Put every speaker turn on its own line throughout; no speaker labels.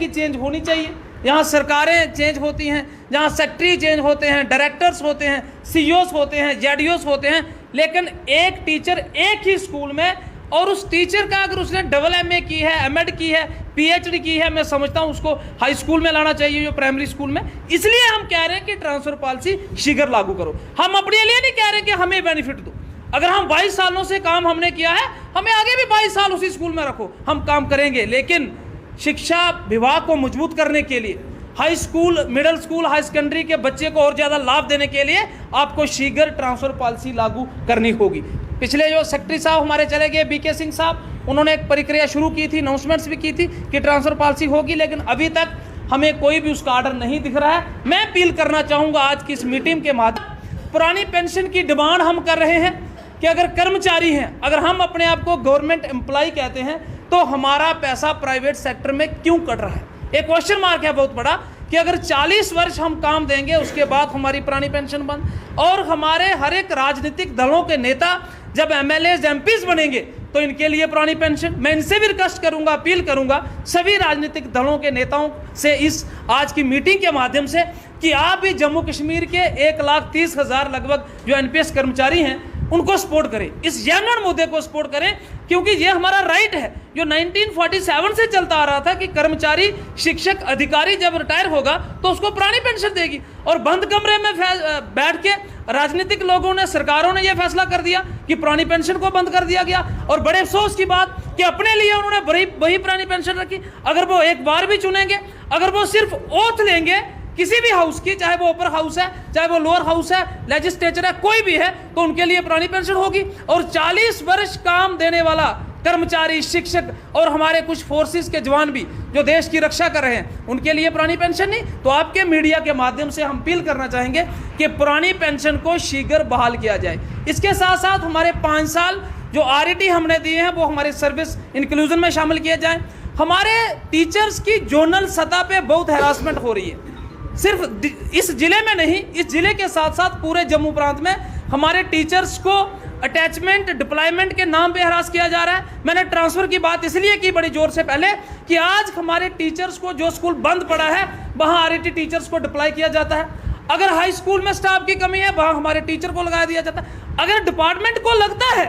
की चेंज होनी चाहिए। यहाँ सरकारें चेंज होती हैं, जहाँ सेक्रेटरी चेंज होते हैं, डायरेक्टर्स होते हैं, सीईओस होते हैं, जेडीओस होते हैं, लेकिन एक टीचर एक ही स्कूल में, और उस टीचर का अगर उसने डबल एमए की है, एमएड की है, पीएचडी की है, मैं समझता हूँ उसको हाई स्कूल में लाना चाहिए, जो प्राइमरी स्कूल में। इसलिए हम कह रहे हैं कि ट्रांसफर पॉलिसी शीघ्र लागू करो। हम अपने लिए नहीं कह रहे कि हमें बेनिफिट दो। अगर हम 22 सालों से काम हमने किया है, हमें आगे भी 22 साल उसी स्कूल में रखो, हम काम करेंगे। लेकिन शिक्षा विभाग को मजबूत करने के लिए, high school, middle school, high secondary के बच्चे को और ज़्यादा लाभ देने के लिए आपको शीघ्र ट्रांसफर पॉलिसी लागू करनी होगी। पिछले जो सेक्रेटरी साहब हमारे चले गए, बीके सिंह साहब, उन्होंने एक प्रक्रिया शुरू की थी, अनाउंसमेंट्स भी की थी कि ट्रांसफर पॉलिसी होगी, लेकिन अभी तक हमें कोई भी उसका ऑर्डर नहीं दिख रहा है। मैं अपील करना चाहूँगा आज की इस मीटिंग के माध्यम, पुरानी पेंशन की डिमांड हम कर रहे हैं कि अगर कर्मचारी हैं, अगर हम अपने आप को गवर्नमेंट एम्प्लॉय कहते हैं, तो हमारा पैसा प्राइवेट सेक्टर में क्यों कट रहा है? एक क्वेश्चन मार्क है बहुत बड़ा कि अगर 40 वर्ष हम काम देंगे उसके बाद हमारी पुरानी पेंशन बंद। और हमारे हर एक राजनीतिक दलों के नेता जब एमएलएज एमपीज बनेंगे तो इनके लिए पुरानी पेंशन। मैं इनसे भी रिक्वेस्ट करूंगा, अपील करूंगा सभी राजनीतिक दलों के नेताओं से इस आज की मीटिंग के माध्यम से कि आप भी जम्मू कश्मीर के 1,30,000 लगभग जो एनपीएस कर्मचारी हैं उनको सपोर्ट करें, इस जेन्युइन मुद्दे को सपोर्ट करें, क्योंकि ये हमारा राइट है जो 1947 से चलता आ रहा था कि कर्मचारी, शिक्षक, अधिकारी जब रिटायर होगा तो उसको पुरानी पेंशन देगी। और बंद कमरे में बैठ के राजनीतिक लोगों ने, सरकारों ने यह फैसला कर दिया कि पुरानी पेंशन को बंद कर दिया गया। और बड़े अफसोस की बात कि अपने लिए उन्होंने वही पुरानी पेंशन रखी। अगर वो एक बार भी चुनेंगे, अगर वो सिर्फ ओथ लेंगे किसी भी हाउस की, चाहे वो अपर हाउस है, चाहे वो लोअर हाउस है, लेजिस्लेचर है, कोई भी है, तो उनके लिए पुरानी पेंशन होगी। और 40 वर्ष काम देने वाला कर्मचारी, शिक्षक और हमारे कुछ फोर्सेस के जवान भी जो देश की रक्षा कर रहे हैं, उनके लिए पुरानी पेंशन नहीं। तो आपके मीडिया के माध्यम से हम अपील करना चाहेंगे कि पुरानी पेंशन को शीघ्र बहाल किया जाए। इसके साथ साथ हमारे 5 साल जो आरईटी हमने दिए हैं वो हमारे सर्विस इंक्लूजन में शामिल किए जाएं। हमारे टीचर्स की जोनल सतह पे बहुत हैरासमेंट हो रही है, सिर्फ इस जिले में नहीं, इस जिले के साथ साथ पूरे जम्मू प्रांत में हमारे टीचर्स को अटैचमेंट, डिप्लॉयमेंट के नाम पे हरास किया जा रहा है। मैंने ट्रांसफर की बात इसलिए की बड़ी जोर से पहले कि आज हमारे टीचर्स को, जो स्कूल बंद पड़ा है वहां आरईटी टीचर्स को डिप्लॉय किया जाता है। अगर हाई स्कूल में स्टाफ की कमी है वहां हमारे टीचर को लगा दिया जाता है। अगर डिपार्टमेंट को लगता है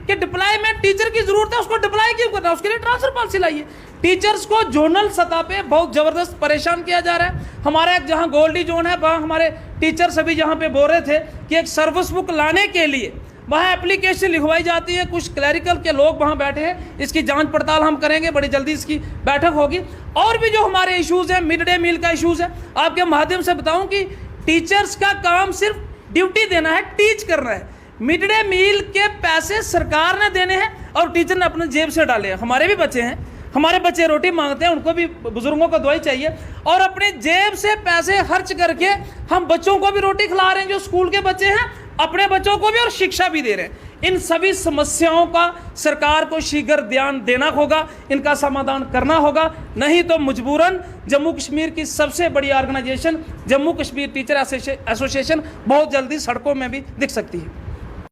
कि डिप्लॉयमेंट टीचर की जरूरत है, उसको डिप्लॉय क्यों करना, उसके लिए ट्रांसफर पॉलिसी लाइए। टीचर्स को जोनल सतह पे बहुत जबरदस्त परेशान किया जा रहा है। हमारा एक जहां गोल्डी जोन है वहां हमारे टीचर सभी जहां पे बोल रहे थे कि एक सर्विस बुक लाने के लिए वहां एप्लीकेशन लिखवाई जाती है, कुछ क्लरिकल के लोग वहां बैठे हैं। इसकी जांच पड़ताल हम करेंगे, बड़ी जल्दी इसकी बैठक होगी। और भी जो हमारे इश्यूज हैं, मिड डे मील का इश्यूज है, आपके माध्यम से बताऊं कि टीचर्स का काम सिर्फ ड्यूटी देना है, टीच करना है। मिड डे मील के पैसे सरकार ने देने हैं और टीचर ने अपने जेब से डाले हैं। हमारे भी बच्चे हैं, हमारे बच्चे रोटी मांगते हैं, उनको भी, बुजुर्गों को दवाई चाहिए, और अपने जेब से पैसे खर्च करके हम बच्चों को भी रोटी खिला रहे हैं, जो स्कूल के बच्चे हैं, अपने बच्चों को भी, और शिक्षा भी दे रहे हैं। इन सभी समस्याओं का सरकार को शीघ्र ध्यान देना होगा, इनका समाधान करना होगा, नहीं तो मजबूरन जम्मू कश्मीर की सबसे बड़ी organisation Jammu Kashmir teacher association बहुत जल्दी सड़कों में भी दिख सकती है।